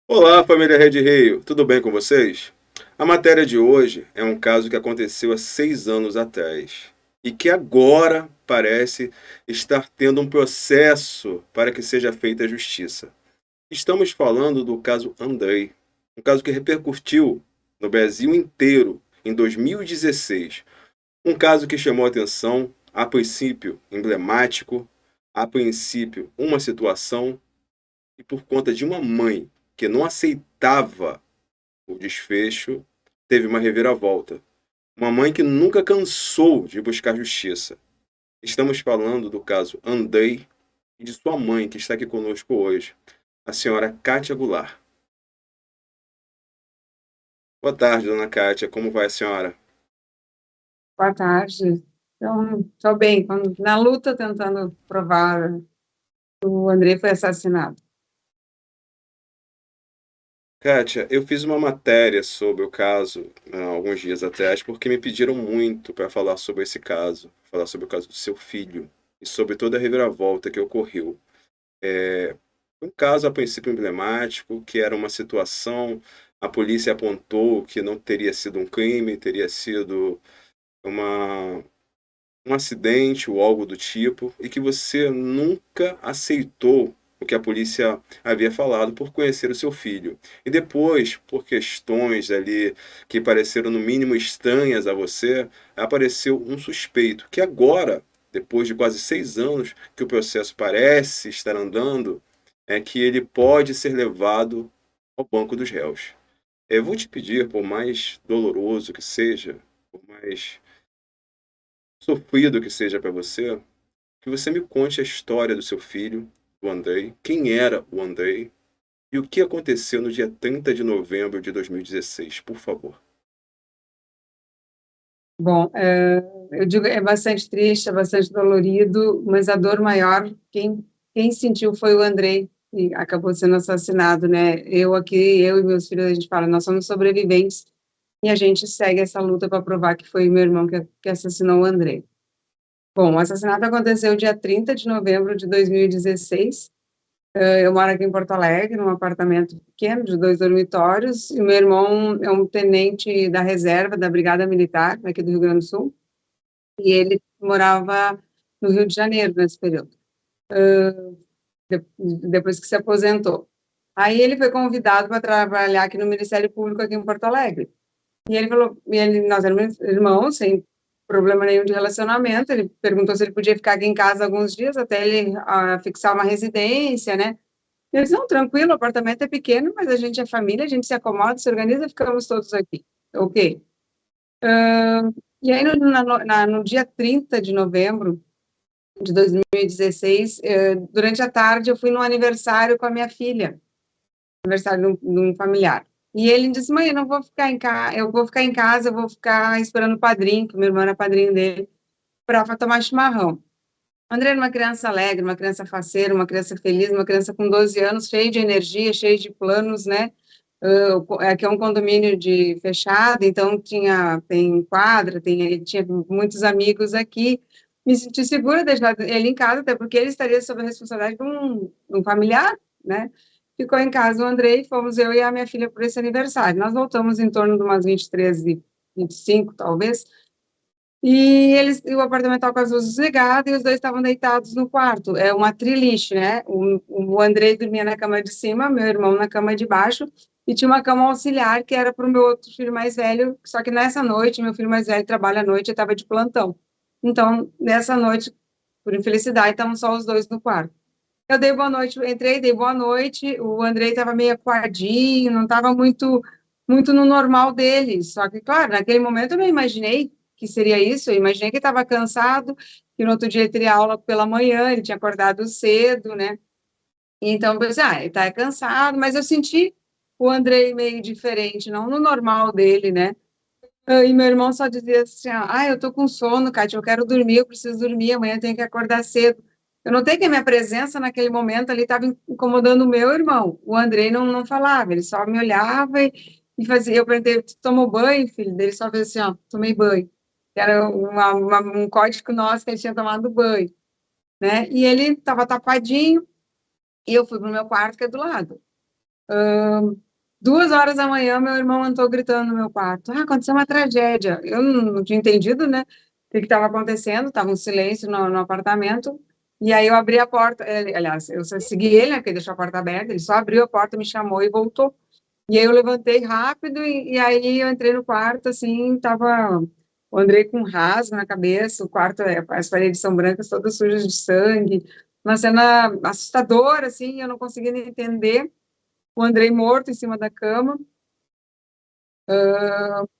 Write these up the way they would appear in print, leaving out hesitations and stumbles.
Olá, família Red Rio, tudo bem com vocês? A matéria de hoje é um caso que aconteceu há 6 anos atrás e que agora parece estar tendo um processo para que seja feita a justiça. Estamos falando do caso Andrei, um caso que repercutiu no Brasil inteiro em 2016. Um caso que chamou a atenção, a princípio emblemático, a princípio uma situação e por conta de uma mãe que não aceitava o desfecho, teve uma reviravolta. Uma mãe que nunca cansou de buscar justiça. Estamos falando do caso Andrei e de sua mãe, que está aqui conosco hoje, a senhora Kátia Goulart. Boa tarde, dona Kátia. Como vai a senhora? Boa tarde. Então, estou bem, na luta tentando provar que o André foi assassinado. Kátia, eu fiz uma matéria sobre o caso há alguns dias atrás, porque me pediram muito para falar sobre esse caso, falar sobre o caso do seu filho e sobre toda a reviravolta que ocorreu. Um caso a princípio emblemático, que era uma situação, a polícia apontou que não teria sido um crime, teria sido uma, um acidente ou algo do tipo, e que você nunca aceitou o que a polícia havia falado por conhecer o seu filho. E depois, por questões ali que pareceram no mínimo estranhas a você, apareceu um suspeito, que agora, depois de quase 6 anos que o processo parece estar andando, é que ele pode ser levado ao banco dos réus. Eu vou te pedir, por mais doloroso que seja, por mais sofrido que seja para você, que você me conte a história do seu filho, o Andrei, quem era o Andrei e o que aconteceu no dia 30 de novembro de 2016, por favor. Bom, eu digo, é bastante triste, é bastante dolorido, mas a dor maior, quem sentiu foi o André, que acabou sendo assassinado, né? Eu e meus filhos, a gente fala, nós somos sobreviventes, e a gente segue essa luta para provar que foi o meu irmão que assassinou o André. Bom, o assassinato aconteceu dia 30 de novembro de 2016. Eu moro aqui em Porto Alegre, num apartamento pequeno, de 2 dormitórios, e o meu irmão é um tenente da reserva da Brigada Militar, aqui do Rio Grande do Sul, e ele morava no Rio de Janeiro nesse período, depois que se aposentou. Aí ele foi convidado para trabalhar aqui no Ministério Público aqui em Porto Alegre. E ele falou, nós éramos irmãos, sem problema nenhum de relacionamento, ele perguntou se ele podia ficar aqui em casa alguns dias, até ele fixar uma residência, né? Eles, não, tranquilo, o apartamento é pequeno, mas a gente é família, a gente se acomoda, se organiza, ficamos todos aqui. Ok. E aí, no dia 30 de novembro de 2016, durante a tarde, eu fui num aniversário com a minha filha, aniversário de um familiar. E ele disse, mãe, eu não vou ficar em casa, eu vou ficar em casa, eu vou ficar esperando o padrinho, que meu irmão era padrinho dele, para tomar chimarrão. André era uma criança alegre, uma criança faceira, uma criança feliz, uma criança com 12 anos, cheia de energia, cheia de planos, né? Aqui é um condomínio de fechado, então tem quadra, ele tinha muitos amigos aqui. Me senti segura de deixar ele em casa, até porque ele estaria sob a responsabilidade de um familiar, né? Ficou em casa o Andrei, fomos eu e a minha filha por esse aniversário. Nós voltamos em torno de umas 23 e 25, talvez, o apartamento estava com as luzes ligadas e os dois estavam deitados no quarto. É uma triliche, né? O Andrei dormia na cama de cima, meu irmão na cama de baixo, e tinha uma cama auxiliar que era para o meu outro filho mais velho. Só que nessa noite, meu filho mais velho trabalha à noite e estava de plantão. Então, nessa noite, por infelicidade, estavam só os dois no quarto. Eu dei boa noite, entrei, dei boa noite. O Andrei estava meio acuadinho, não estava muito no normal dele. Só que, claro, naquele momento eu não imaginei que seria isso. Eu imaginei que estava cansado, que no outro dia ele teria aula pela manhã, ele tinha acordado cedo, né? Então, eu pensei, ele está cansado, mas eu senti o Andrei meio diferente, não no normal dele, né? E meu irmão só dizia assim, eu tô com sono, Kátia, eu quero dormir, eu preciso dormir, amanhã eu tenho que acordar cedo. Eu notei que a minha presença naquele momento ali estava incomodando o meu irmão. O Andrei não falava, ele só me olhava e fazia. Eu perguntei, tu tomou banho, filho? Dele só fez assim, tomei banho. Era um código nosso que ele tinha tomado banho, né? E ele estava tapadinho e eu fui pro meu quarto, que é do lado. 2 horas da manhã, meu irmão entrou gritando no meu quarto. Ah, aconteceu uma tragédia. Eu não tinha entendido, né? O que estava acontecendo, estava um silêncio no apartamento. E aí eu abri a porta, aliás, eu só segui ele, né? Porque deixou a porta aberta, ele só abriu a porta, me chamou e voltou. E aí eu levantei rápido e aí eu entrei no quarto, assim, tava o Andrei com um rasgo na cabeça, o quarto, as paredes são brancas, todas sujas de sangue, uma cena assustadora, assim, eu não conseguia nem entender. O Andrei morto em cima da cama.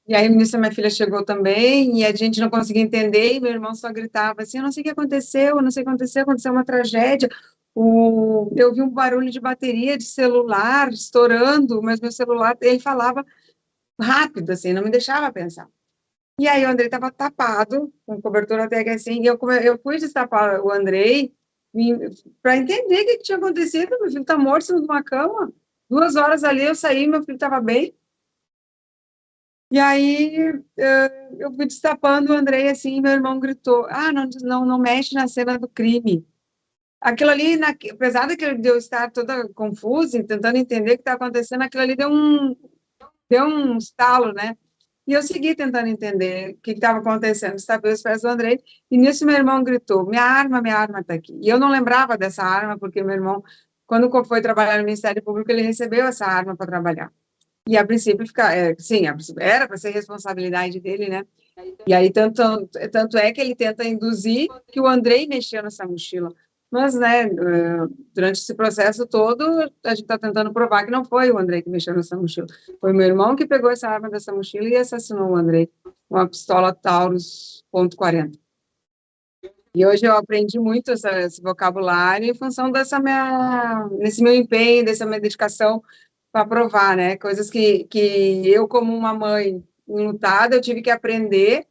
E aí, nisso, minha filha chegou também, e a gente não conseguia entender, e meu irmão só gritava assim, eu não sei o que aconteceu, eu não sei o que aconteceu, aconteceu uma tragédia. Eu vi um barulho de bateria de celular estourando, mas meu celular, ele falava rápido, assim, não me deixava pensar. E aí o Andrei estava tapado, com cobertura até que assim, e eu fui destapar o Andrei para entender o que tinha acontecido, meu filho está morto em cima de uma cama, 2 horas ali, eu saí, meu filho estava bem. E aí eu fui destapando o Andrei assim, e meu irmão gritou: Ah, não mexe na cena do crime. Aquilo ali, apesar de eu estar toda confusa, tentando entender o que está acontecendo, aquilo ali deu um estalo, né? E eu segui tentando entender o que estava acontecendo, destapei os pés do Andrei, e nisso meu irmão gritou: minha arma está aqui. E eu não lembrava dessa arma, porque meu irmão, quando foi trabalhar no Ministério Público, ele recebeu essa arma para trabalhar. E a princípio sim, era para ser responsabilidade dele, né? E aí tanto é que ele tenta induzir que o Andrei mexeu nessa mochila. Mas, né, durante esse processo todo, a gente está tentando provar que não foi o Andrei que mexeu nessa mochila. Foi meu irmão que pegou essa arma dessa mochila e assassinou o Andrei com uma pistola Taurus .40. E hoje eu aprendi muito esse vocabulário em função nesse meu empenho, dessa minha dedicação para provar, né? Coisas que eu, como uma mãe enlutada, eu tive que aprender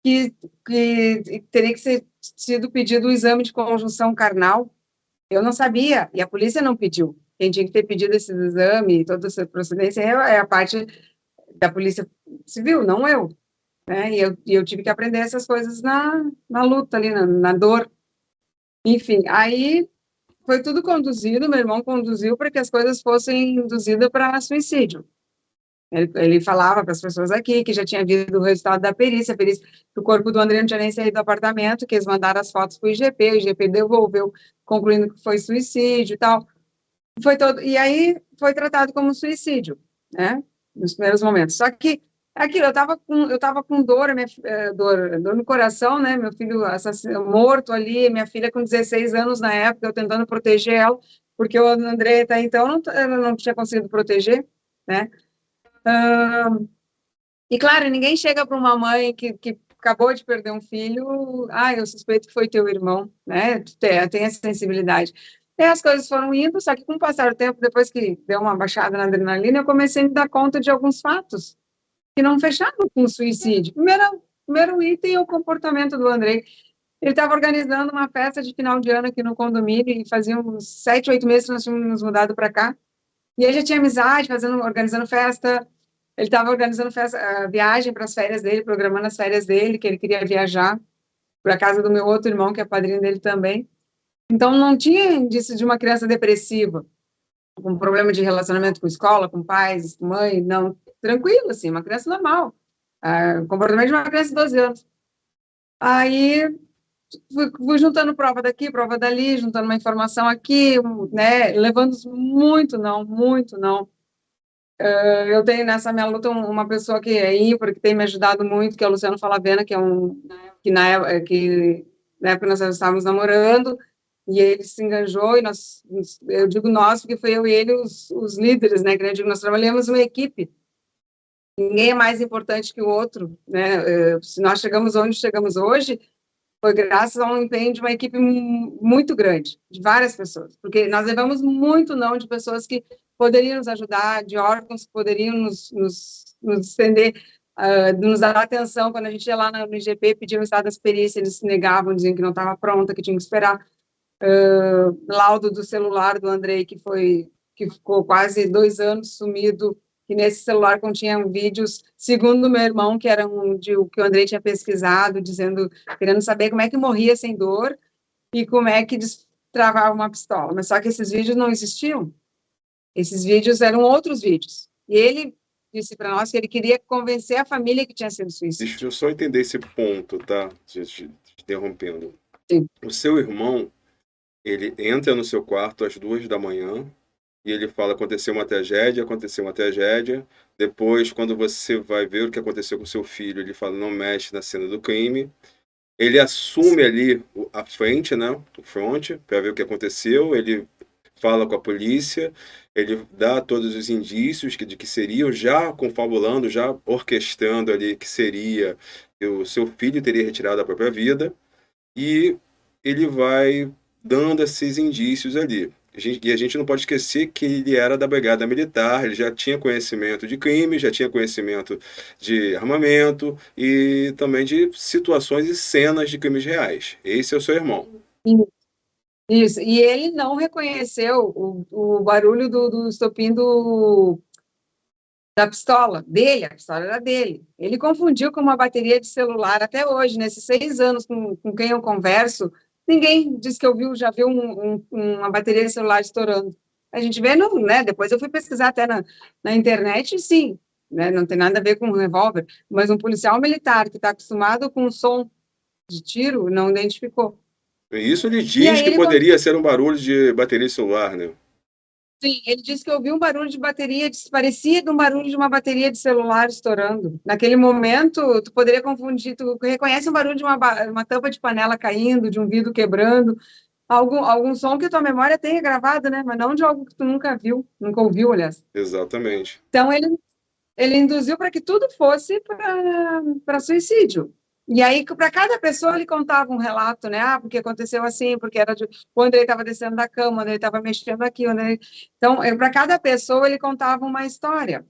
que, que teria que ser sido pedido o exame de conjunção carnal. Eu não sabia, e a polícia não pediu. Quem tinha que ter pedido esse exame, toda essa procedência, é a parte da polícia civil, não eu. Né? E eu tive que aprender essas coisas na luta ali, na dor. Enfim, aí foi tudo conduzido, meu irmão conduziu para que as coisas fossem induzidas para suicídio. Ele falava para as pessoas aqui que já tinha visto o resultado da perícia, que o corpo do André não tinha nem saído do apartamento, que eles mandaram as fotos para o IGP devolveu, concluindo que foi suicídio e tal. E aí foi tratado como suicídio, né, nos primeiros momentos. Só que aquilo, eu tava com dor, dor no coração, né, meu filho morto ali, minha filha com 16 anos na época, eu tentando proteger ela, porque o André até então não tinha conseguido proteger, né. E claro, ninguém chega para uma mãe que acabou de perder um filho, eu suspeito que foi teu irmão, né? Tem essa sensibilidade. E as coisas foram indo, só que com o passar do tempo, depois que deu uma baixada na adrenalina, eu comecei a me dar conta de alguns fatos que não fechavam com o suicídio. Primeiro item é o comportamento do Andrei. Ele estava organizando uma festa de final de ano aqui no condomínio, e fazia uns 7, 8 meses que nós tínhamos nos mudado para cá. E ele já tinha amizade, organizando festa. Ele estava organizando festa, viagem para as férias dele, programando as férias dele, que ele queria viajar para a casa do meu outro irmão, que é padrinho dele também. Então, não tinha indício de uma criança depressiva, com problema de relacionamento com escola, com pais, com mãe, não. Tranquilo, assim, uma criança normal. Comportamento de uma criança de 12 anos. Aí, fui juntando prova daqui, prova dali, juntando uma informação aqui, né, levando muito não, muito não. Eu tenho nessa minha luta uma pessoa que é ímpar, que tem me ajudado muito, que é o Luciano Falavena, que na época nós estávamos namorando, e ele se enganjou, e eu digo nós, porque foi eu e ele os líderes, né, que eu digo, nós trabalhamos uma equipe, ninguém é mais importante que o outro, né, se nós chegamos onde chegamos hoje, foi graças a um empenho de uma equipe muito grande, de várias pessoas, porque nós levamos muito não de pessoas que poderiam nos ajudar, de órgãos que poderiam nos estender, nos dar atenção. Quando a gente ia lá no IGP, pedir o estado das perícias, eles se negavam, diziam que não estava pronta, que tinha que esperar. Laudo do celular do Andrei, que ficou quase 2 anos sumido, que nesse celular continha vídeos, segundo meu irmão, que eram o que o Andrei tinha pesquisado, querendo saber como é que morria sem dor e como é que destravava uma pistola. Mas só que esses vídeos não existiam. Esses vídeos eram outros vídeos. E ele disse para nós que ele queria convencer a família que tinha sido suicídio. Deixa eu só entender esse ponto, tá? Te interrompendo. Sim. O seu irmão, ele entra no seu quarto às 2 da manhã e ele fala: aconteceu uma tragédia, aconteceu uma tragédia. Depois, quando você vai ver o que aconteceu com seu filho, ele fala: não mexe na cena do crime. Ele assume ali a frente, né? O front, para ver o que aconteceu. Ele fala com a polícia, ele dá todos os indícios de que seriam, já confabulando, já orquestrando ali que seria que o seu filho teria retirado a própria vida, e ele vai dando esses indícios ali. E a gente não pode esquecer que ele era da Brigada Militar, ele já tinha conhecimento de crime, já tinha conhecimento de armamento e também de situações e cenas de crimes reais. Esse é o seu irmão. Isso, e ele não reconheceu o barulho do estopim da pistola dele, a pistola era dele. Ele confundiu com uma bateria de celular. Até hoje, nesses 6 anos com quem eu converso, ninguém diz que já viu uma bateria de celular estourando. A gente vê, né? Depois eu fui pesquisar até na internet, sim, né, não tem nada a ver com um revólver, mas um policial militar que está acostumado com o som de tiro não identificou. E isso ele E diz aí que ele poderia ser um barulho de bateria de celular, né? Sim, ele disse que ouviu um barulho de bateria, parecia um barulho de uma bateria de celular estourando. Naquele momento, tu poderia confundir, tu reconhece um barulho de uma tampa de panela caindo, de um vidro quebrando, algum som que a tua memória tenha gravado, né? Mas não de algo que tu nunca viu, nunca ouviu, aliás. Exatamente. Então, ele induziu para que tudo fosse para suicídio. E aí, para cada pessoa, ele contava um relato, né? Ah, porque aconteceu assim, porque era quando ele estava descendo da cama, quando ele estava mexendo aqui. Então, para cada pessoa, ele contava uma história.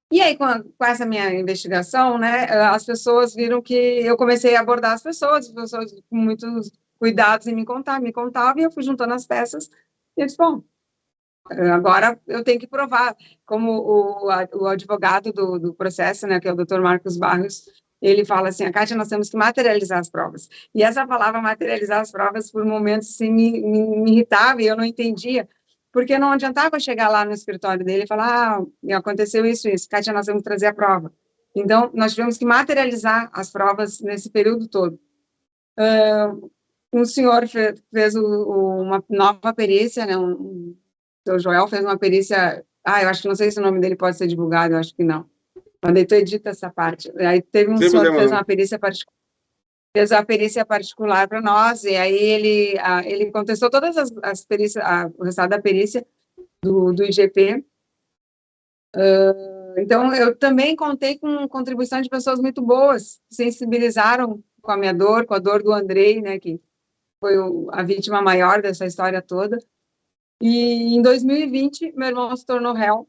E aí, com essa minha investigação, né, as pessoas viram que eu comecei a abordar as pessoas com muitos cuidados em me contavam, e eu fui juntando as peças, e eu disse, bom, agora eu tenho que provar, como o advogado do processo, né, que é o doutor Marcos Barros, ele fala assim, a Kátia, nós temos que materializar as provas. E essa palavra materializar as provas, por momentos, assim, me irritava e eu não entendia, porque não adiantava chegar lá no escritório dele e falar, aconteceu isso, Kátia, nós vamos trazer a prova. Então, nós tivemos que materializar as provas nesse período todo. Um senhor fez uma nova perícia, né, o seu Joel fez uma perícia, eu acho que não sei se o nome dele pode ser divulgado, eu acho que não. Quando tu edita essa parte. Aí teve um senhor que fez uma perícia particular, para nós, e aí ele contestou todas as perícias, o resultado da perícia do IGP. Então, eu também contei com contribuição de pessoas muito boas, que sensibilizaram com a minha dor, com a dor do Andrei, né, que foi a vítima maior dessa história toda. E em 2020, meu irmão se tornou réu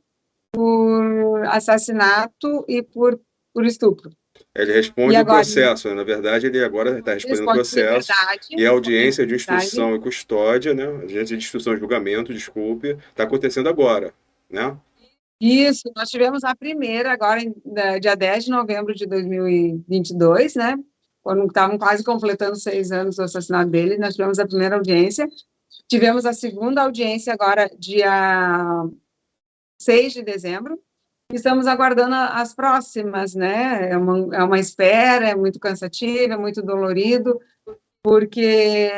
por assassinato e por estupro. Ele responde o processo, né? Na verdade, ele agora está respondendo o processo. E a audiência de instrução e custódia, né? A audiência de instrução e julgamento, desculpe, está acontecendo agora, né? Isso, nós tivemos a primeira agora, dia 10 de novembro de 2022, né? Quando estavam quase completando 6 anos do assassinato dele, nós tivemos a primeira audiência. Tivemos a segunda audiência agora, dia 6 de dezembro. Estamos aguardando as próximas, né? É uma espera, é muito cansativo, é muito dolorido, porque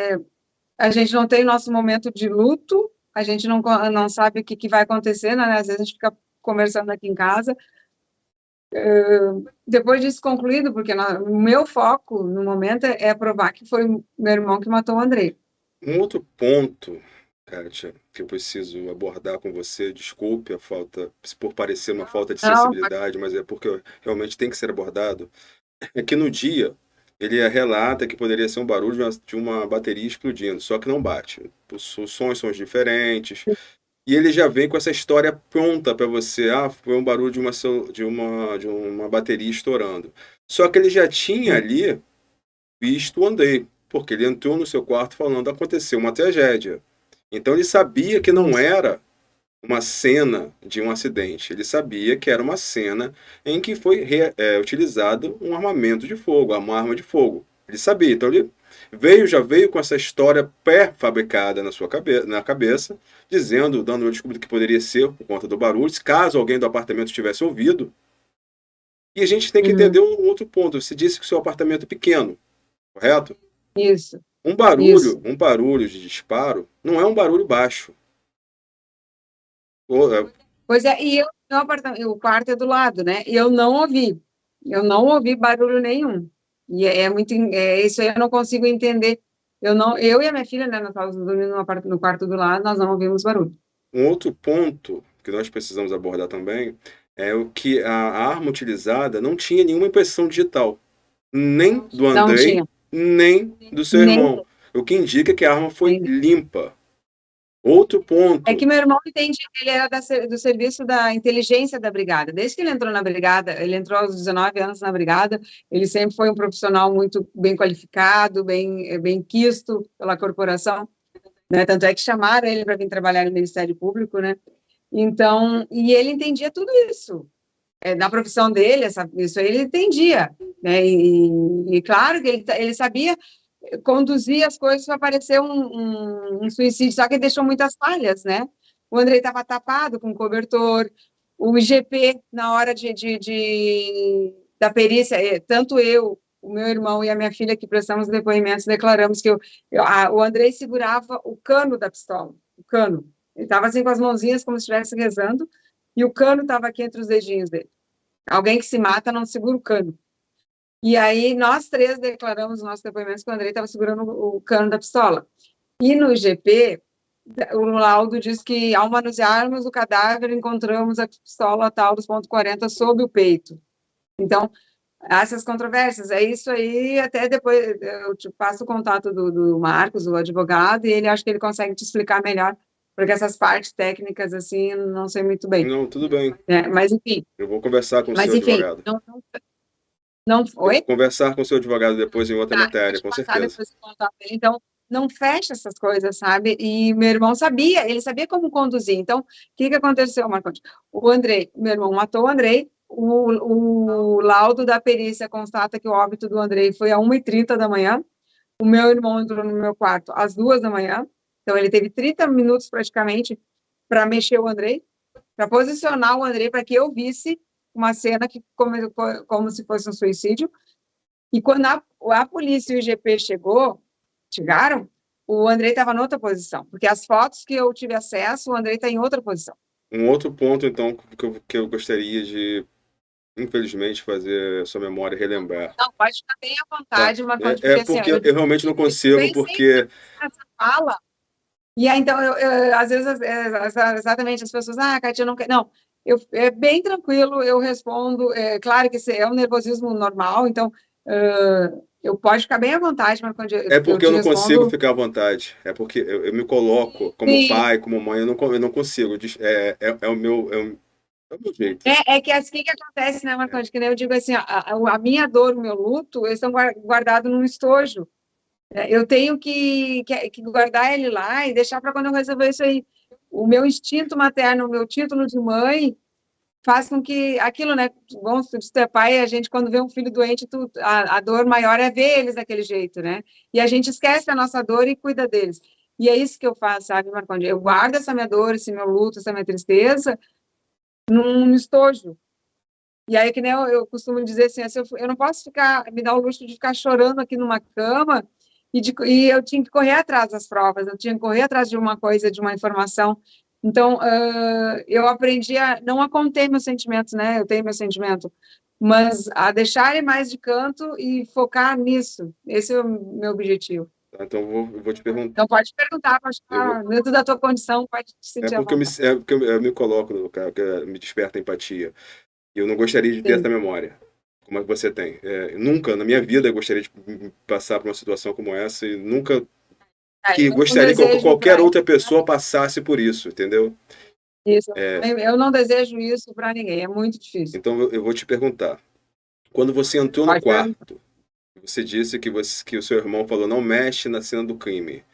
a gente não tem nosso momento de luto, a gente não sabe o que vai acontecer, né? Às vezes a gente fica conversando aqui em casa. Depois disso concluído, porque o meu foco no momento é provar que foi meu irmão que matou o Andrei. Um outro ponto, Kátia, que eu preciso abordar com você, desculpe a falta, por parecer uma falta de sensibilidade, mas é porque realmente tem que ser abordado, é que no dia ele relata que poderia ser um barulho de uma bateria explodindo, só que não bate. Os sons são diferentes, e ele já vem com essa história pronta para você. Foi um barulho de uma bateria estourando. Só que ele já tinha ali visto o Andrei, porque ele entrou no seu quarto falando: aconteceu uma tragédia. Então ele sabia que não era uma cena de um acidente. Ele sabia que era uma cena em que foi utilizado um armamento de fogo, uma arma de fogo. Ele sabia. Então já veio com essa história pré-fabricada na cabeça, dizendo, dando uma desculpa do que poderia ser por conta do barulho, caso alguém do apartamento tivesse ouvido. E a gente tem que entender um outro ponto. Você disse que o seu apartamento é pequeno, correto? Isso, Um isso. barulho de disparo não é um barulho baixo. Pois é, e eu, no apartamento, o quarto é do lado, né? E eu não ouvi barulho nenhum. E é muito, isso aí eu não consigo entender. Eu e a minha filha, né, nós estávamos dormindo no quarto do lado, nós não ouvimos barulho. Um outro ponto que nós precisamos abordar também é o que a arma utilizada não tinha nenhuma impressão digital, nem do Não Andrei, tinha, nem do seu nem, irmão, o que indica que a arma foi nem. limpa. Outro É que ponto, meu irmão entende, ele era do serviço da inteligência da brigada. Desde que ele entrou na brigada, ele entrou aos 19 anos na brigada, ele sempre foi um profissional muito bem qualificado, bem quisto pela corporação, né? Tanto é que chamaram ele para vir trabalhar no Ministério Público, né? Então, e ele entendia tudo isso. Na profissão dele, isso aí ele entendia, né? E claro que ele sabia conduzir as coisas para parecer um suicídio, só que ele deixou muitas falhas, né? O Andrei estava tapado com cobertor, o IGP, na hora da perícia, tanto eu, o meu irmão e a minha filha que prestamos depoimentos, declaramos que o Andrei segurava o cano da pistola, o cano. Ele estava assim com as mãozinhas como se estivesse rezando, e o cano estava aqui entre os dedinhos dele. Alguém que se mata não segura o cano. E aí, nós três declaramos nos nossos depoimentos que o Andrei estava segurando o cano da pistola. E no IGP, o laudo diz que, ao manusearmos o cadáver, encontramos a pistola tal dos .40 sob o peito. Então, essas controvérsias, é isso aí, até depois eu te passo o contato do Marcos, o advogado, e ele acha que ele consegue te explicar melhor, porque essas partes técnicas, assim, eu não sei muito bem. não, tudo bem. Mas, enfim, Eu vou conversar com o seu advogado. Não Eu vou foi? conversar com o seu advogado depois em outra Tá, eu vou matéria, te com passar certeza. depois o contato dele. Então, não fecha essas coisas, sabe? E meu irmão sabia, ele sabia como conduzir. Então, o que aconteceu, Marcondes? O Andrei, meu irmão matou o Andrei, o laudo da perícia constata que o óbito do Andrei foi às 1h30 da manhã, o meu irmão entrou no meu quarto às 2 da manhã, então ele teve 30 minutos praticamente para mexer o Andrei, para posicionar o Andrei para que eu visse uma cena que como se fosse um suicídio. E quando a polícia e o IGP chegaram, o Andrei estava em outra posição, porque as fotos que eu tive acesso, o Andrei está em outra posição. Um outro ponto, então, que eu gostaria de, infelizmente, fazer a sua memória relembrar. Não, pode ficar bem à Tá? vontade, Marcondes, porque assim, Porque eu realmente não consigo, pensei porque... nessa fala, e aí, então, às vezes, exatamente, as pessoas, Kátia, eu não quero... Não, é bem tranquilo, eu respondo, claro que é um nervosismo normal, então, eu pode ficar bem à vontade, mas quando É eu porque eu te não consigo respondo, ficar à vontade. É porque eu me coloco como sim, pai, como mãe, eu não consigo. É é o meu jeito. que assim que acontece, né, Marcondes, que nem eu digo assim, a minha dor, o meu luto, eles estão guardados num estojo. Eu tenho que guardar ele lá e deixar para quando eu resolver isso aí. O meu instinto materno, o meu título de mãe, faz com que aquilo, né? Bom, se tu é pai, a gente, quando vê um filho doente, a dor maior é ver eles daquele jeito, né? E a gente esquece a nossa dor e cuida deles. E é isso que eu faço, sabe, Marcondes? Eu guardo essa minha dor, esse meu luto, essa minha tristeza num estojo. E aí, que nem eu costumo dizer assim, eu não posso me dar o luxo de ficar chorando aqui numa cama e eu tinha que correr atrás das provas, eu tinha que correr atrás de uma coisa, de uma informação. Então, eu aprendi não a conter meus sentimentos, né? Eu tenho meu sentimento, mas a deixar ele mais de canto e focar nisso. Esse é o meu objetivo. Tá? Então eu vou te perguntar. Então, pode perguntar, pode Eu vou, estar dentro da tua condição, pode te é sentir à porque vontade. eu me coloco no cara, que me desperta empatia. E eu não gostaria de ter essa Sim. memória, como é que você tem. Nunca na minha vida eu gostaria de passar por uma situação como essa e nunca que Eu não gostaria que desejo qualquer para outra pessoa passasse por isso, entendeu? isso. É, Eu não desejo isso para ninguém, é muito difícil. então eu vou te perguntar. Quando você entrou no Pode perguntar. quarto, você disse que o seu irmão falou não mexe na cena do crime.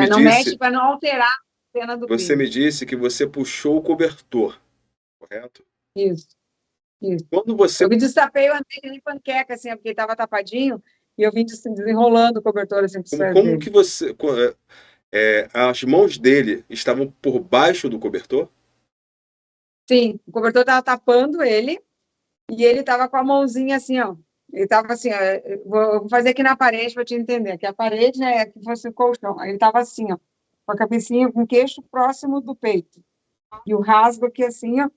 Não mexe para não alterar a cena do Você crime. me disse que você puxou o cobertor, correto? Isso, isso. Quando você Eu me destapei, eu andei que nem panqueca, assim, porque estava tapadinho, e eu vim desenrolando o cobertor assim para os pés Como dele. que você. As mãos dele estavam por baixo do cobertor? Sim, o cobertor estava tapando ele e ele estava com a mãozinha assim, ó. Ele estava assim, ó, eu vou fazer aqui na parede para te entender. Aqui a parede, né, é que fosse o colchão. Aí ele estava assim, ó, com a cabecinha, com o queixo próximo do peito. E o rasgo aqui assim, ó.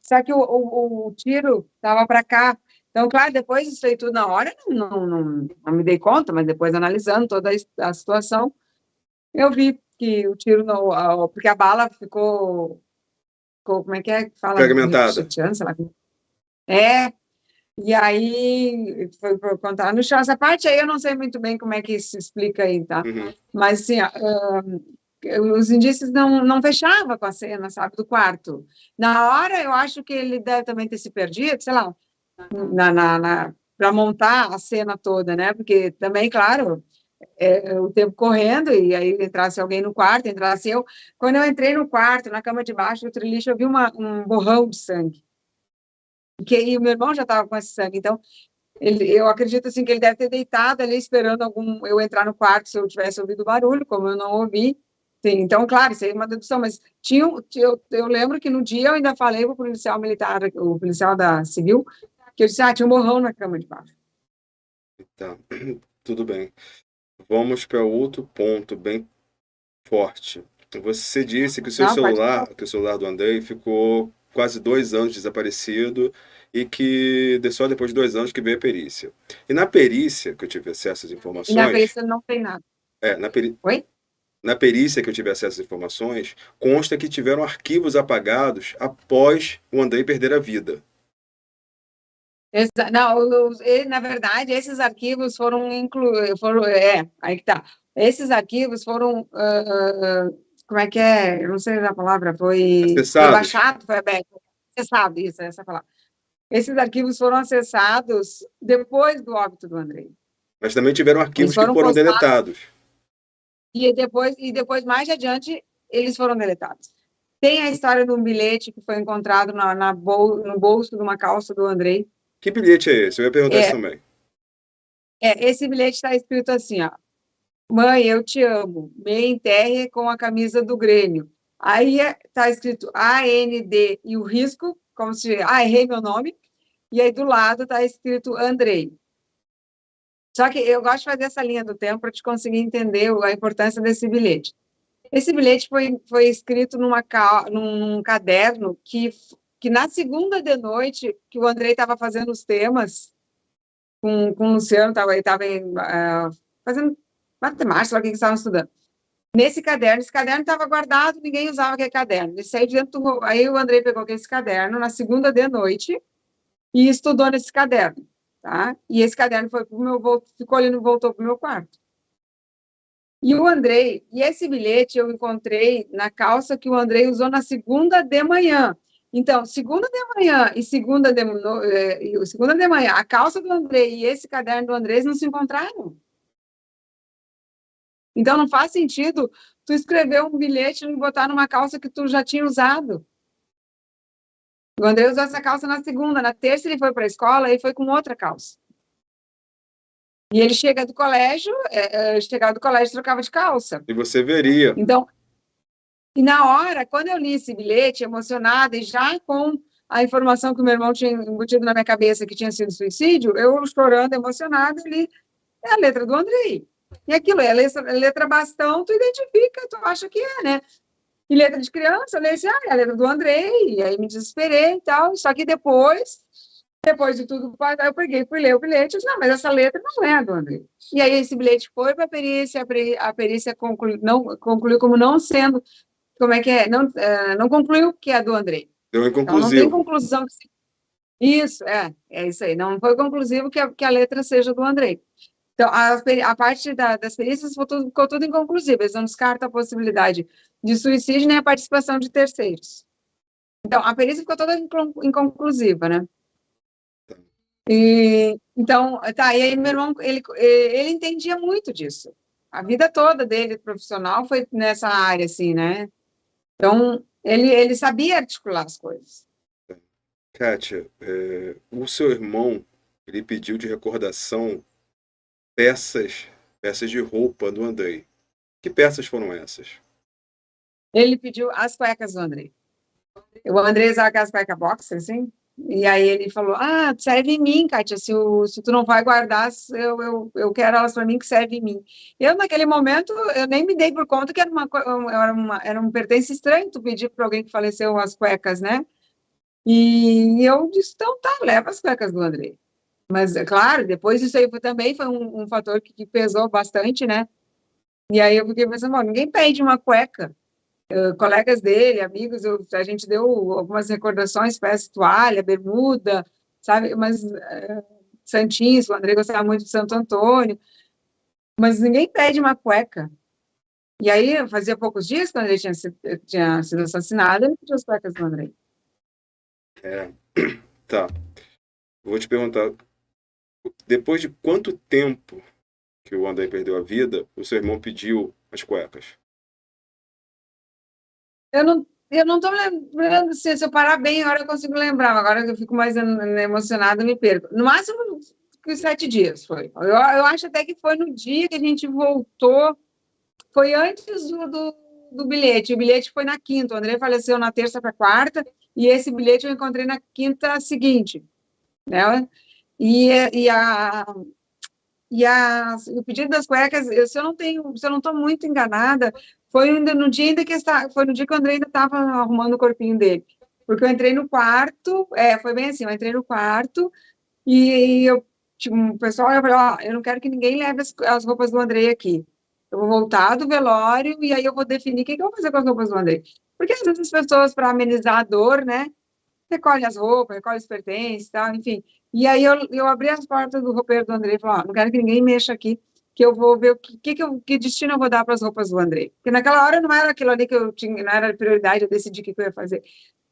Só que o tiro estava para cá. Então, claro, depois disso aí tudo na hora, não me dei conta, mas depois analisando toda a situação, eu vi que o tiro, não, porque a bala como é que fala? Fragmentada. Ricocheteando, sei lá. É, e aí foi por contar no chão. Essa parte aí eu não sei muito bem como é que se explica aí, tá? Uhum. Mas, assim, os indícios não fechavam com a cena, sabe, do quarto. Na hora, eu acho que ele deve também ter se perdido, sei lá, para montar a cena toda, né? Porque também, claro, o tempo correndo, e aí entrasse alguém no quarto, entrasse eu. Quando eu entrei no quarto, na cama de baixo do triliche, eu vi um borrão de sangue. E o meu irmão já estava com esse sangue, então eu acredito assim que ele deve ter deitado ali esperando eu entrar no quarto se eu tivesse ouvido o barulho, como eu não ouvi. Sim, então, claro, isso aí é uma dedução, mas eu lembro que no dia eu ainda falei para o policial militar, o policial da civil, que eu disse, tinha um borrão na cama de baixo. Tá, tudo bem. Vamos para outro ponto bem forte. Você disse que Não, pode falar. que o celular do Andrei ficou quase 2 anos desaparecido e que só depois de 2 anos que veio a perícia. E na perícia que eu tive acesso às E na informações, perícia não tem nada. é, na, peri- Oi? na perícia que eu tive acesso às informações, consta que tiveram arquivos apagados após o Andrei perder a vida. Não, na verdade, esses arquivos foram incluídos, aí que tá. Esses arquivos foram, como é que é? Eu não sei a palavra, foi Acessados, baixado, foi aberto, acessado, isso, essa palavra. Esses arquivos foram acessados depois do óbito do Andrei. mas também tiveram Eles arquivos que foram foram postados deletados. e depois, mais adiante, eles foram deletados. Tem a história de um bilhete que foi encontrado no bolso de uma calça do Andrei. Que bilhete é esse? Eu ia perguntar isso É, também. esse bilhete está escrito assim, ó. Mãe, eu te amo. Me enterre com a camisa do Grêmio. Aí está escrito AND e o risco, como se, errei meu nome. E aí do lado está escrito Andrei. Só que eu gosto de fazer essa linha do tempo para te conseguir entender a importância desse bilhete. Esse bilhete foi escrito num caderno que na segunda de noite, que o Andrei estava fazendo os temas com o Luciano, ele estava fazendo matemática, sei lá o que eles estavam estudando. Esse caderno estava guardado, ninguém usava aquele caderno. Ele saiu aí o Andrei pegou esse caderno na segunda de noite e estudou nesse caderno, tá? E esse caderno ficou ali, voltou para o meu quarto. E esse bilhete eu encontrei na calça que o Andrei usou na segunda de manhã. Então, segunda de manhã e segunda de manhã, a calça do Andrei e esse caderno do Andrei não se encontraram. Então, não faz sentido tu escrever um bilhete e botar numa calça que tu já tinha usado. O André usou essa calça na segunda, na terça ele foi para a escola e foi com outra calça. E ele chegava do colégio e trocava de calça. E você veria. Então, e na hora, quando eu li esse bilhete, emocionada e já com a informação que o meu irmão tinha embutido na minha cabeça que tinha sido suicídio, eu chorando, emocionada, li a letra do Andrei. E aquilo é a letra bastão, tu identifica, tu acha que é, né? E letra de criança, eu li assim, é a letra do Andrei, e aí me desesperei e tal. Só que depois de tudo, eu peguei, fui ler o bilhete, e disse, não, mas essa letra não é a do Andrei. E aí esse bilhete foi para a perícia, a perícia concluiu como não sendo, como é que é? Não concluiu que é a do Andrei. Deu Então não tem inconclusivo. conclusão. Isso, é isso aí. Não foi conclusivo que a letra seja do Andrei. Então, a parte das perícias ficou tudo inconclusivo. Eles não descartam a possibilidade de suicídio nem a participação de terceiros. Então, a perícia ficou toda inconclusiva, né? Então, tá, e aí meu irmão, ele entendia muito disso. A vida toda dele, profissional, foi nessa área, assim, né? Então, ele sabia articular as coisas. Kátia, o seu irmão, ele pediu de recordação peças de roupa do Andrei. Que peças foram essas? Ele pediu as cuecas do Andrei. O Andrei usava aquelas cuecas boxer, assim, e aí ele falou, serve em mim, Kátia, se tu não vai guardar, eu quero elas para mim, que serve em mim. Eu, naquele momento, eu nem me dei por conta que era um pertence estranho tu pedir para alguém que faleceu as cuecas, né? E eu disse, então tá, leva as cuecas do Andrei. Mas, é claro, depois isso aí também foi um fator que pesou bastante, né? E aí eu fiquei pensando, bom, ninguém pede uma cueca. Colegas dele, amigos, a gente deu algumas recordações, peça toalha, bermuda, sabe? Mas Santinhos, o André gostava muito de Santo Antônio, mas ninguém pede uma cueca. E aí, fazia poucos dias, quando ele tinha sido assassinado, ele pediu as cuecas do André. É, tá. Vou te perguntar, depois de quanto tempo que o Andrei perdeu a vida, o seu irmão pediu as cuecas? Eu não estou lembrando, se eu parar bem, agora eu consigo lembrar, agora que eu fico mais emocionada, me perco. No máximo, 7 dias foi. Eu acho até que foi no dia que a gente voltou, foi antes do bilhete. O bilhete foi na quinta, o André faleceu na terça para quarta, e esse bilhete eu encontrei na quinta seguinte, né? E, e, a, o pedido das cuecas, se eu não estou muito enganada, foi ainda no dia foi no dia que o André ainda estava arrumando o corpinho dele. Porque eu entrei no quarto, foi bem assim, eu entrei no quarto e eu, tipo, o pessoal, eu falei, eu não quero que ninguém leve as roupas do André aqui. Eu vou voltar do velório e aí eu vou definir o que eu vou fazer com as roupas do André. Porque às vezes as pessoas, para amenizar a dor, né, recolhe as roupas, recolhe os pertences, tal, enfim. E aí eu abri as portas do roupeiro do André e falei, não quero que ninguém mexa aqui, que eu vou ver que destino eu vou dar para as roupas do André. Porque naquela hora não era aquilo ali que eu tinha, não era prioridade, eu decidi o que eu ia fazer.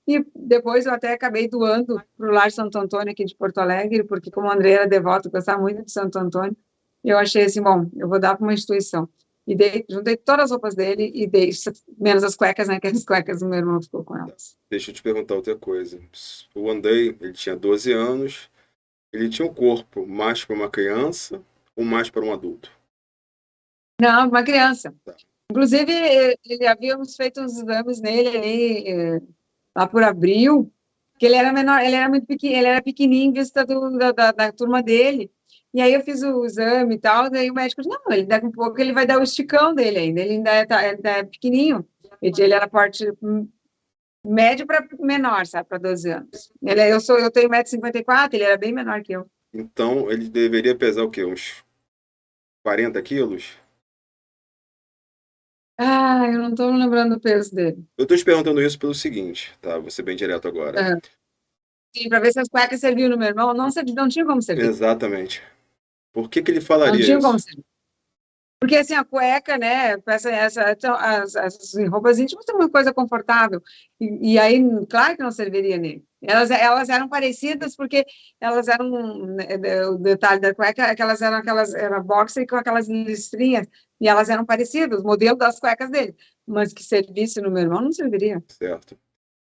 E depois eu até acabei doando para o Lar Santo Antônio aqui de Porto Alegre, porque como o André era devoto, gostava muito de Santo Antônio, eu achei assim, bom, eu vou dar para uma instituição. E juntei todas as roupas dele e dei, menos as cuecas, né, que as cuecas o meu irmão ficou com elas. Deixa eu te perguntar outra coisa. O Andrei, ele tinha 12 anos, ele tinha um corpo mais para uma criança ou mais para um adulto? Não, uma criança. Tá. Inclusive, havíamos feito uns exames nele ali, lá por abril, que ele era menor, ele era muito pequeno, ele era pequenininho em vista da turma dele. E aí eu fiz o exame e tal, daí o médico disse, não, ele daqui a pouco ele vai dar o esticão dele ainda, ele ainda é pequenininho. Ele era porte médio para menor, sabe, para 12 anos. Eu tenho 1,54 m, ele era bem menor que eu. Então, ele deveria pesar o quê? Uns 40 quilos? Eu não estou lembrando o peso dele. Eu tô te perguntando isso pelo seguinte, tá? Vou ser bem direto agora. Sim, para ver se as cuecas serviam no meu irmão. Não, não tinha como servir. Exatamente. Por que ele Não falaria tinha como isso? servir. Porque, assim, a cueca, né, essas roupas íntimas são uma coisa confortável. E aí, claro que não serviria nele. Elas eram parecidas porque elas eram, né, o detalhe da cueca é que era boxer com aquelas listrinhas, e elas eram parecidas, o modelo das cuecas dele. Mas que servisse no meu irmão, não serviria. Certo.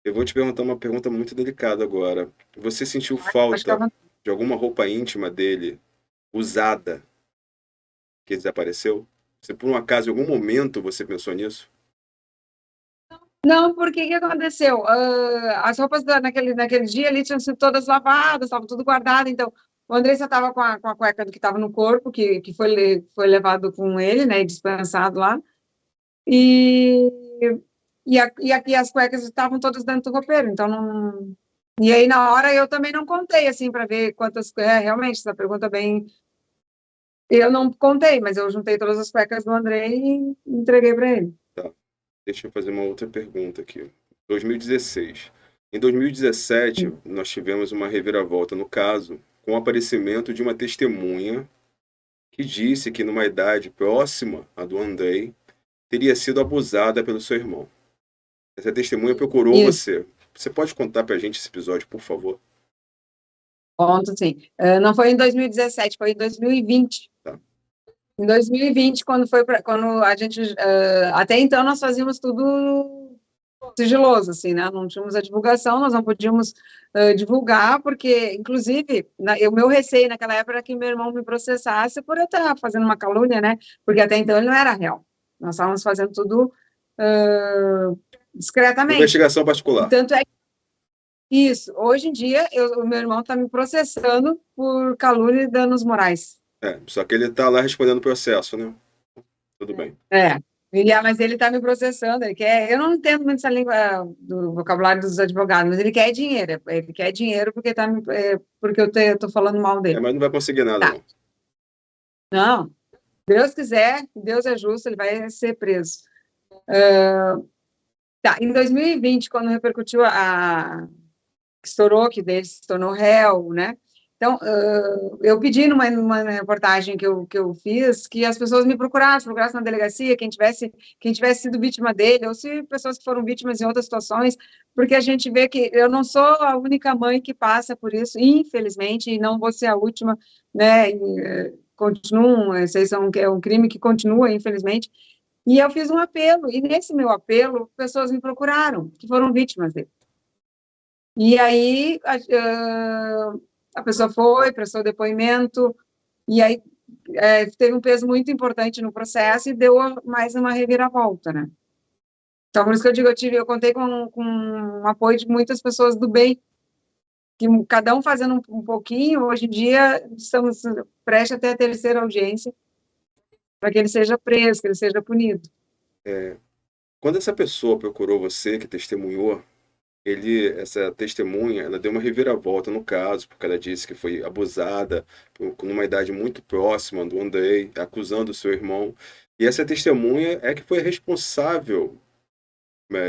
Eu vou te perguntar uma pergunta muito delicada agora. Você sentiu Acho que falta de alguma roupa íntima dele usada que desapareceu? Se por um acaso, em algum momento, você pensou nisso? Não, porque que aconteceu? As roupas naquele dia ali tinham sido todas lavadas, estava tudo guardado, então o André só estava com a cueca do que estava no corpo, que foi levado com ele, né, e dispensado lá, e, e aqui as cuecas estavam todas dentro do roupeiro, então não... E aí, na hora, eu também não contei, assim, para ver quantas... realmente, essa pergunta bem... Eu não contei, mas eu juntei todas as cuecas do André e entreguei para ele. Tá. Deixa eu fazer uma outra pergunta aqui. 2016. Em 2017, nós tivemos uma reviravolta no caso, com o aparecimento de uma testemunha que disse que, numa idade próxima à do Andrei, teria sido abusada pelo seu irmão. Essa testemunha procurou Isso. você. Você pode contar pra gente esse episódio, por favor? Ponto, sim. Não foi em 2017, foi em 2020. Tá. Em 2020, quando a gente... até então, nós fazíamos tudo sigiloso, assim, né? Não tínhamos a divulgação, nós não podíamos divulgar, porque, inclusive, o meu receio naquela época era que meu irmão me processasse por eu estar fazendo uma calúnia, né? Porque até então ele não era réu. Nós estávamos fazendo tudo discretamente. Investigação E particular. tanto é que isso, hoje em dia, o meu irmão está me processando por calúnia e danos morais. Só que ele está lá respondendo o processo, né? Tudo bem. Mas ele está me processando, ele quer, eu não entendo muito essa língua do vocabulário dos advogados, mas ele quer dinheiro porque eu estou falando mal dele. Mas não vai conseguir nada, Tá. Não, Deus quiser, Deus é justo, ele vai ser preso. Tá, em 2020, quando repercutiu estourou, que dele se tornou réu, né? Então, eu pedi numa reportagem que eu fiz que as pessoas me procurassem na delegacia, quem tivesse sido vítima dele, ou se pessoas que foram vítimas em outras situações, porque a gente vê que eu não sou a única mãe que passa por isso, infelizmente, e não vou ser a última, né? Continuam, é um crime que continua, infelizmente. E eu fiz um apelo, e nesse meu apelo, pessoas me procuraram, que foram vítimas dele. E aí a pessoa foi, prestou depoimento, e aí teve um peso muito importante no processo e deu mais uma reviravolta, né? Então, por isso que eu digo, eu contei com o apoio de muitas pessoas do bem, que cada um fazendo um pouquinho. Hoje em dia, estamos prestes até a terceira audiência, para que ele seja preso, que ele seja punido. Quando essa pessoa procurou você, que testemunhou, essa testemunha, ela deu uma reviravolta no caso, porque ela disse que foi abusada numa idade muito próxima do Andrei, acusando o seu irmão. E essa testemunha é que foi responsável,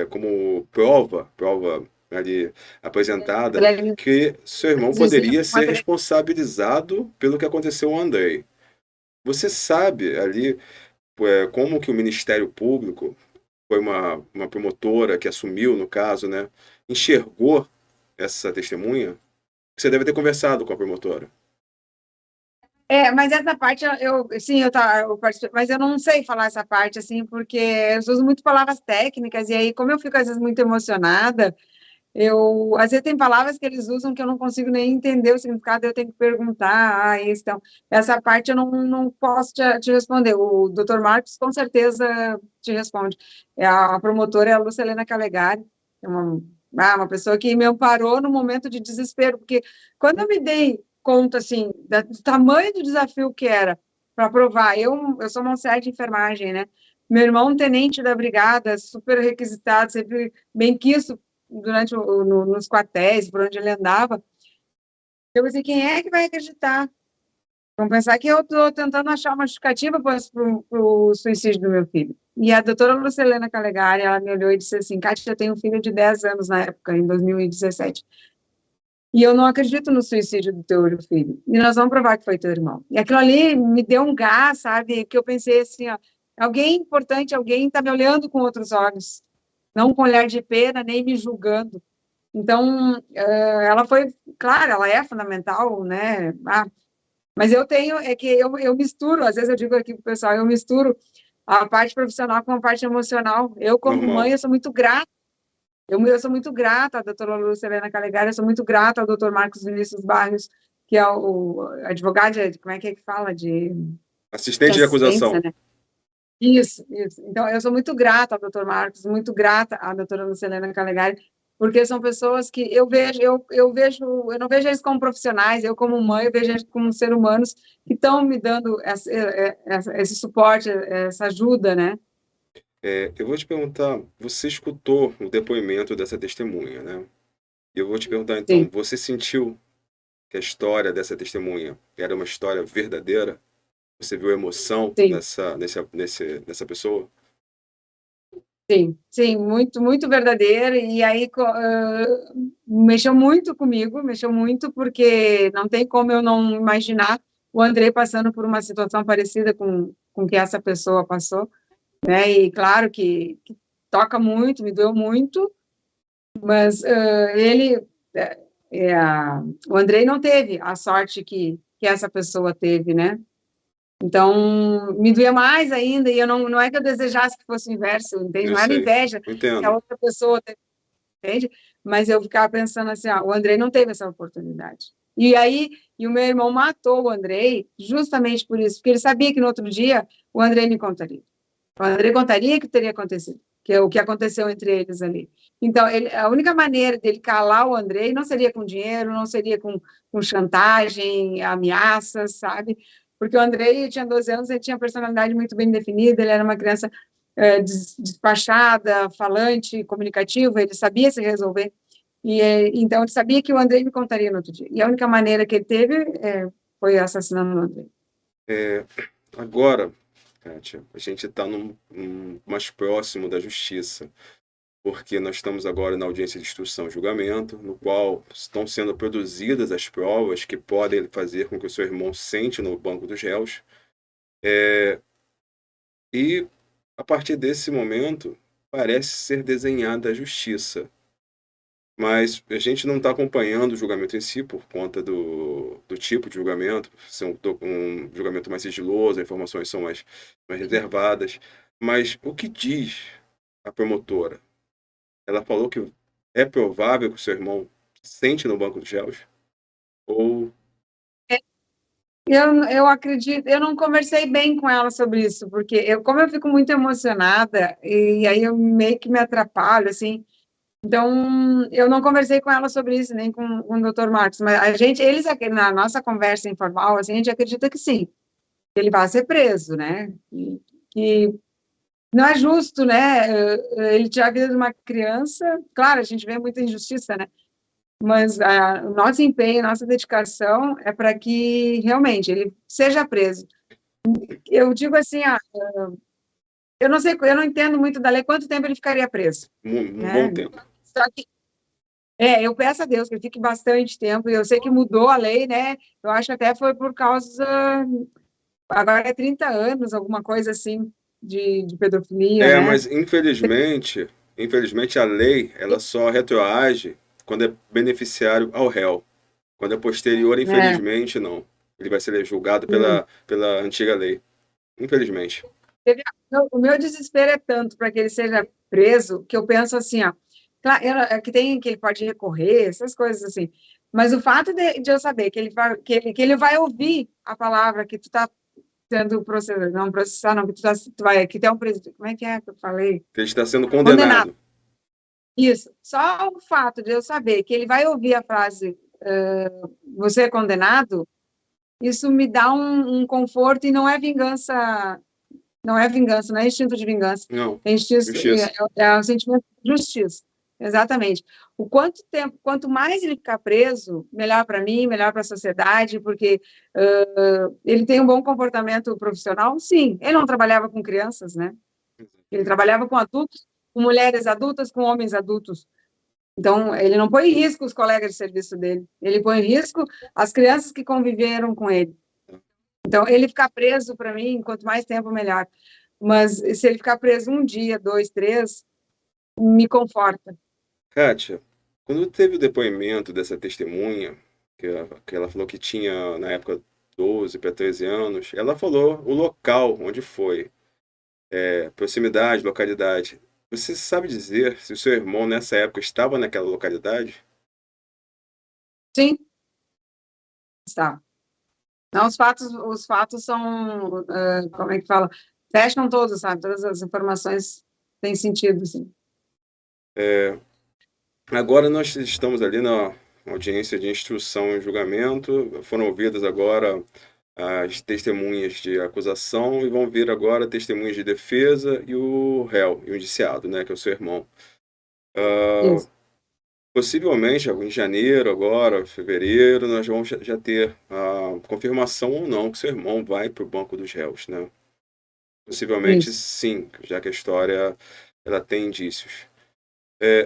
como prova ali apresentada, que seu irmão poderia ser responsabilizado pelo que aconteceu ao Andrei. Você sabe ali como que o Ministério Público, foi uma promotora que assumiu no caso, né, enxergou essa testemunha? Você deve ter conversado com a promotora. Mas essa parte, eu participei, mas eu não sei falar essa parte, assim, porque eu uso muito palavras técnicas, e aí, como eu fico, às vezes, muito emocionada, às vezes, tem palavras que eles usam que eu não consigo nem entender o significado, eu tenho que perguntar, isso, então, essa parte eu não posso te responder. O doutor Marcos, com certeza, te responde. A promotora é a Lúcia Helena Calegari, é uma pessoa que me amparou no momento de desespero, porque quando eu me dei conta, assim, do tamanho do desafio que era para provar, eu sou uma auxiliar de enfermagem, né? Meu irmão, tenente da brigada, super requisitado, sempre bem quisto nos quartéis, por onde ele andava. Eu pensei, quem é que vai acreditar? Vamos pensar que eu estou tentando achar uma justificativa para o suicídio do meu filho. E a doutora Lucilena Calegari, ela me olhou e disse assim, Kátia, eu tenho um filho de 10 anos na época, em 2017. E eu não acredito no suicídio do teu filho. E nós vamos provar que foi teu irmão. E aquilo ali me deu um gás, sabe? Que eu pensei assim, ó, alguém importante, alguém está me olhando com outros olhos. Não com olhar de pena, nem me julgando. Então, ela foi, claro, ela é fundamental, né? Mas eu misturo, às vezes eu digo aqui para o pessoal, eu misturo a parte profissional com a parte emocional. Eu, como Normal. mãe, eu sou muito grata. Eu sou muito grata à doutora Lucilena Calegari, eu sou muito grata ao doutor Marcos Vinícius Barros, que é o advogado, como é que fala? Assistente de acusação. Né? Isso. Então, eu sou muito grata ao doutor Marcos, muito grata à doutora Lucilena Calegari, porque são pessoas que eu não vejo eles como profissionais, eu como mãe, eu vejo eles como seres humanos que estão me dando esse suporte, essa ajuda, né? Eu vou te perguntar, você escutou o depoimento dessa testemunha, né? Eu vou te perguntar então, Sim. Você sentiu que a história dessa testemunha era uma história verdadeira? Você viu emoção nessa pessoa? Sim, muito, muito verdadeira, e aí mexeu muito comigo, mexeu muito, porque não tem como eu não imaginar o Andrei passando por uma situação parecida com que essa pessoa passou, né, e claro que toca muito, me doeu muito, mas o Andrei não teve a sorte que essa pessoa teve, né, Então, me doía mais ainda, e eu não é que eu desejasse que fosse o inverso, entende? Eu Não era sei, inveja que a entendo. outra pessoa teve, entende? Mas eu ficava pensando assim, o Andrei não teve essa oportunidade. E aí, o meu irmão matou o Andrei justamente por isso, porque ele sabia que no outro dia o Andrei me contaria. O Andrei contaria que teria acontecido, que é o que aconteceu entre eles ali. Então, a única maneira dele calar o Andrei não seria com dinheiro, não seria com chantagem, ameaças, sabe? Porque o Andrei tinha 12 anos, ele tinha personalidade muito bem definida, ele era uma criança despachada, falante, comunicativa, ele sabia se resolver. Então, ele sabia que o Andrei me contaria no outro dia. E a única maneira que ele teve foi assassinando o Andrei. Agora, Kátia, a gente está mais próximo da justiça, porque nós estamos agora na audiência de instrução e julgamento, no qual estão sendo produzidas as provas que podem fazer com que o seu irmão sente no banco dos réus. E, a partir desse momento, parece ser desenhada a justiça. Mas a gente não está acompanhando o julgamento em si por conta do tipo de julgamento, ser um julgamento mais sigiloso, as informações são mais reservadas. Mas o que diz a promotora? Ela falou que é provável que o seu irmão sente no banco dos réus? Ou... Eu acredito, eu não conversei bem com ela sobre isso, porque como eu fico muito emocionada, e aí eu meio que me atrapalho, assim, então eu não conversei com ela sobre isso, nem com o Dr. Marcos, mas eles aqui na nossa conversa informal, assim, a gente acredita que sim, que ele vai ser preso, né, que não é justo, né, ele tirar a vida de uma criança, claro, a gente vê muita injustiça, né, mas o nosso empenho, a nossa dedicação é para que realmente ele seja preso. Eu digo assim, eu não sei, eu não entendo muito da lei, quanto tempo ele ficaria preso, um bom né? tempo. Só que, eu peço a Deus que ele fique bastante tempo, e eu sei que mudou a lei, né? Eu acho que até foi por causa, agora é 30 anos, alguma coisa assim, de pedofilia, né? Mas infelizmente a lei, ela só retroage quando é beneficiário ao réu. Quando é posterior, É, infelizmente, não. Ele vai ser julgado hum. pela antiga lei. Infelizmente. O meu desespero é tanto para que ele seja preso, que eu penso assim, claro, que ele pode recorrer, essas coisas assim, mas o fato de eu saber que ele vai ouvir a palavra que tu está sendo processado, não processar, não, que que tem um presidente, como é que eu falei? Ele está sendo Condenado. condenado. Isso. Só o fato de eu saber que ele vai ouvir a frase, você é condenado, isso me dá um conforto, e não é vingança, não é instinto de vingança, Não. é instinto, Justiça. é um sentimento de justiça. Exatamente. Quanto mais ele ficar preso, melhor para mim, melhor para a sociedade, porque ele tem um bom comportamento profissional, sim. Ele não trabalhava com crianças, né? Ele Exatamente. trabalhava com adultos, com mulheres adultas, com homens adultos. Então, ele não põe em risco os colegas de serviço dele, ele põe em risco as crianças que conviveram com ele. Então, ele ficar preso, para mim, quanto mais tempo, melhor. Mas se ele ficar preso um dia, 2, 3, me conforta. Kátia, quando teve o depoimento dessa testemunha, que ela falou que tinha, na época, 12 para 13 anos, ela falou o local onde foi, proximidade, localidade. Você sabe dizer se o seu irmão, nessa época, estava naquela localidade? Sim, está. Não, os fatos são, como é que fala? Fecham todos, sabe? Todas as informações têm sentido, sim. Agora nós estamos ali na audiência de instrução e julgamento. Foram ouvidas agora as testemunhas de acusação e vão vir agora testemunhas de defesa e o réu, e o indiciado, né, que é o seu irmão. Isso. Possivelmente, em janeiro, agora, fevereiro, nós vamos já ter a confirmação ou não que seu irmão vai para o banco dos réus, né? Possivelmente Isso. sim, já que a história ela tem indícios.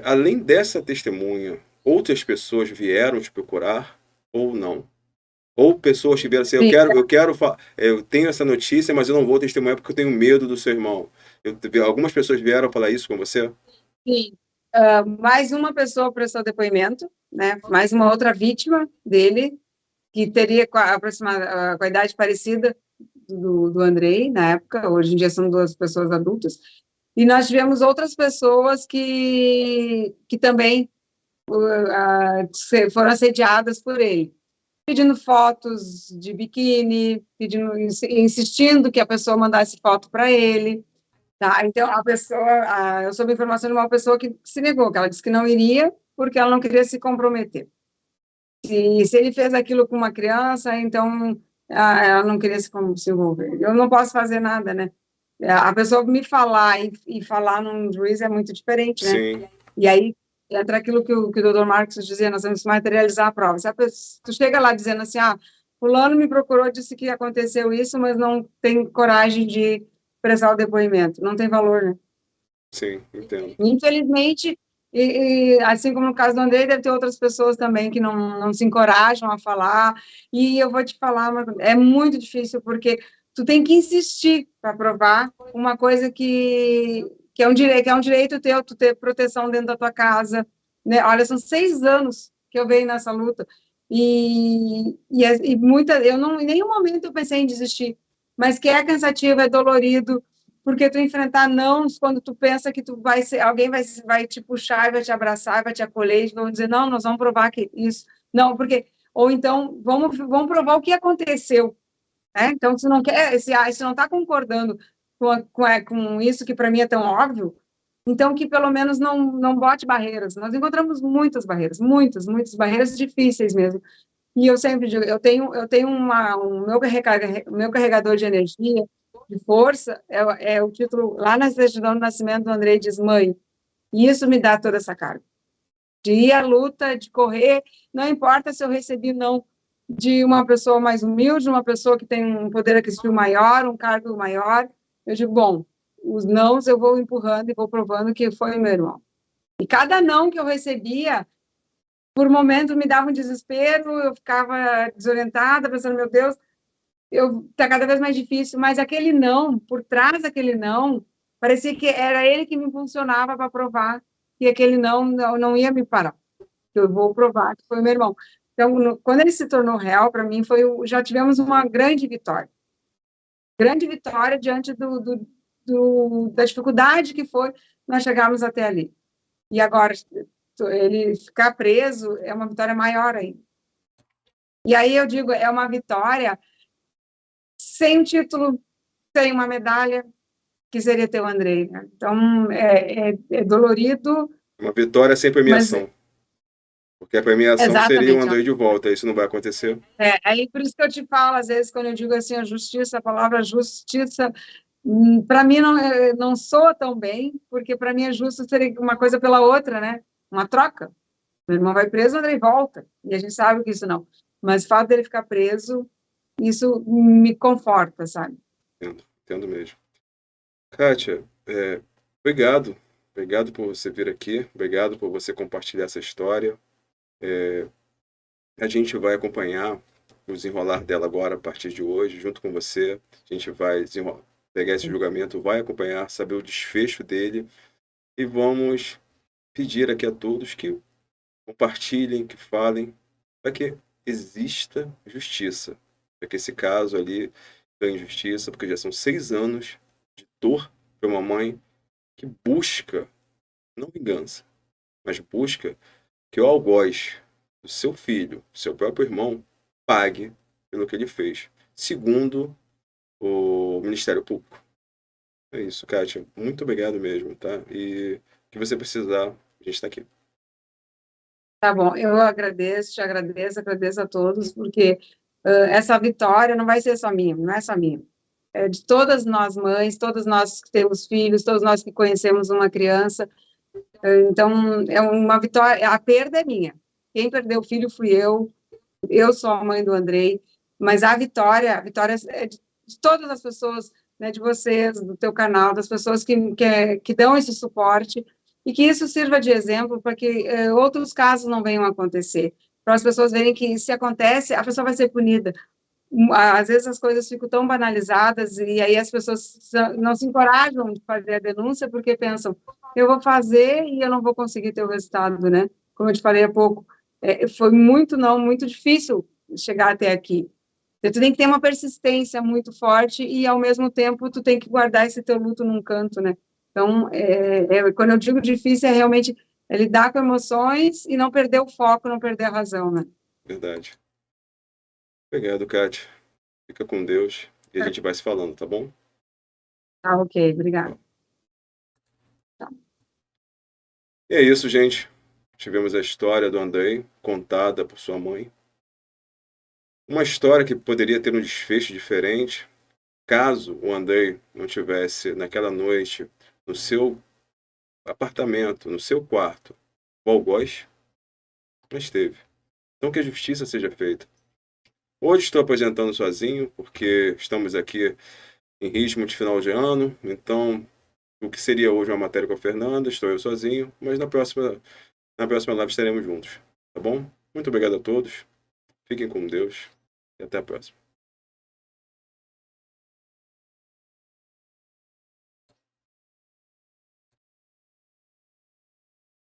Além dessa testemunha, outras pessoas vieram te procurar ou não? Ou pessoas que vieram assim, Sim, eu tenho essa notícia, mas eu não vou testemunhar porque eu tenho medo do seu irmão. Algumas pessoas vieram falar isso com você? sim. Mais uma pessoa prestou depoimento, né? Mais uma outra vítima dele, que teria com a idade parecida, do Andrei, na época, hoje em dia são 2 pessoas adultas, e nós tivemos outras pessoas que também foram assediadas por ele, pedindo fotos de biquíni, insistindo que a pessoa mandasse foto para ele, tá? Então, eu soube a informação de uma pessoa que se negou, que ela disse que não iria, porque ela não queria se comprometer. E se ele fez aquilo com uma criança, então ela não queria se envolver. Eu não posso fazer nada, né? A pessoa me falar e falar num juiz é muito diferente, né? Sim, E aí entra aquilo que o doutor Marcos dizia, nós temos que materializar a prova. Se tu chega lá dizendo assim, fulano me procurou, disse que aconteceu isso, mas não tem coragem de prestar o depoimento. Não tem valor, né? sim, entendo. Infelizmente, assim como no caso do Andrei, deve ter outras pessoas também que não se encorajam a falar, e eu vou te falar, é muito difícil, porque tu tem que insistir para provar uma coisa que é um direito teu, tu ter proteção dentro da tua casa, né? Olha, são 6 anos que eu venho nessa luta, eu não, em nenhum momento eu pensei em desistir, mas que é cansativo, é dolorido, porque tu enfrentar nãos quando tu pensa que tu vai ser, alguém vai te puxar, vai te abraçar, vai te acolher, e vão dizer, não, nós vamos provar que isso, não, porque, ou então, vamos provar o que aconteceu, né? Então, se não quer, se não está concordando com isso, que para mim é tão óbvio, então que pelo menos não bote barreiras. Nós encontramos muitas barreiras, muitas barreiras difíceis mesmo. E eu sempre digo, eu tenho o meu carregador de energia, de força, é o título, lá na certidão de nascimento do Andrei diz mãe, e isso me dá toda essa carga. De ir à luta, de correr, não importa se eu recebi não de uma pessoa mais humilde, uma pessoa que tem um poder aquisitivo maior, um cargo maior, eu digo, bom, os nãos eu vou empurrando e vou provando que foi o meu irmão. E cada não que eu recebia, por momentos me dava um desespero, eu ficava desorientada, pensando, meu Deus, tá cada vez mais difícil, mas aquele não, por trás daquele não, parecia que era ele que me impulsionava para provar que aquele não ia me parar, que eu vou provar que foi o meu irmão. Então, quando ele se tornou réu, para mim, já tivemos uma grande vitória diante da dificuldade que foi nós chegarmos até ali. E agora, ele ficar preso é uma vitória maior ainda. E aí eu digo, é uma vitória sem título, sem uma medalha, que seria ter o Andrei, né? Então, é dolorido, Uma vitória sem mas premiação. Porque a premiação seria o exatamente. Andrei de volta, isso não vai acontecer. Aí por isso que eu te falo, às vezes, quando eu digo assim, a palavra justiça, para mim não soa tão bem, porque para mim é justo ser uma coisa pela outra, né? Uma troca. Meu irmão vai preso, o Andrei volta. E a gente sabe que isso não. Mas o fato dele ficar preso, isso me conforta, sabe? Entendo mesmo. Kátia, obrigado. Obrigado por você vir aqui. Obrigado por você compartilhar essa história. A gente vai acompanhar o desenrolar dela agora, a partir de hoje, junto com você. A gente vai pegar esse julgamento, vai acompanhar, saber o desfecho dele e vamos pedir aqui a todos que compartilhem, que falem, para que exista justiça, para que esse caso ali ganhe justiça, porque já são 6 anos de dor para uma mãe que busca, não vingança, mas busca que o algoz do seu filho, seu próprio irmão, pague pelo que ele fez, segundo o Ministério Público. É isso, Kátia. Muito obrigado mesmo, tá? E o que você precisar, a gente está aqui. Tá bom, eu agradeço a todos, porque essa vitória não vai ser só minha, não é só minha. É de todas nós mães, todas nós que temos filhos, todos nós que conhecemos uma criança. Então, é uma vitória, a perda é minha. Quem perdeu o filho fui eu sou a mãe do Andrei, mas a vitória é de todas as pessoas, né, de vocês, do teu canal, das pessoas que dão esse suporte, e que isso sirva de exemplo para que outros casos não venham a acontecer, para as pessoas verem que se acontece, a pessoa vai ser punida. Às vezes as coisas ficam tão banalizadas, e aí as pessoas não se encorajam de fazer a denúncia, porque pensam, eu vou fazer e eu não vou conseguir ter o resultado, né? Como eu te falei há pouco, foi muito difícil chegar até aqui. Então, tu tem que ter uma persistência muito forte e, ao mesmo tempo, tu tem que guardar esse teu luto num canto, né? Então, quando eu digo difícil, é realmente lidar com emoções e não perder o foco, não perder a razão, né? Verdade. Obrigado, Kátia. Fica com Deus e a gente vai se falando, tá bom? Tá, ok, obrigada. E é isso, gente. Tivemos a história do Andrei, contada por sua mãe. Uma história que poderia ter um desfecho diferente, caso o Andrei não tivesse, naquela noite, no seu apartamento, no seu quarto, o algoz, mas teve. Então que a justiça seja feita. Hoje estou apresentando sozinho, porque estamos aqui em ritmo de final de ano, então o que seria hoje uma matéria com a Fernanda, estou eu sozinho, mas na próxima live estaremos juntos, tá bom? Muito obrigado a todos, fiquem com Deus e até a próxima.